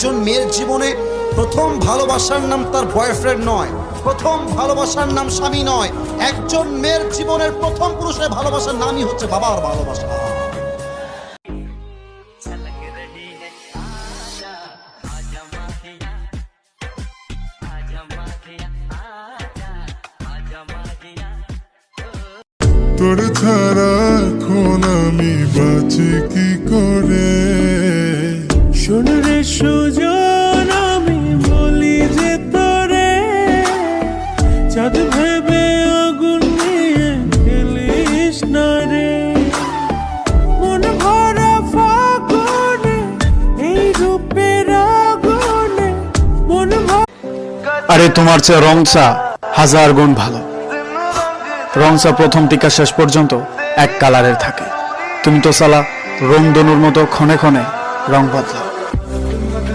একজন মেয়ের জীবনে প্রথম ভালোবাসার নাম তার বয়ফ্রেন্ড নয়, প্রথম ভালোবাসার নাম স্বামী নয়। একজন মেয়ের জীবনের প্রথম পুরুষের ভালোবাসার নামই হচ্ছে বাবার ভালোবাসা। তোর ছাড়া এখন আমি বাঁচি কি করে? শোন রে সুজন, আমি বলি যে তোরে চাঁদ ভেবে আগুন নিয়ে খেলিস না রে। মন ভরা ফাগুনে এই রূপের আগুনে মন আরে তোমার চেয়ে রংসা হাজার গুণ ভালো। রংসা প্রথম থেকে শেষ পর্যন্ত এক কালারের থাকে, তুমি তো সালা রংধনুর মতো ক্ষণে ক্ষণে রং বদলাও।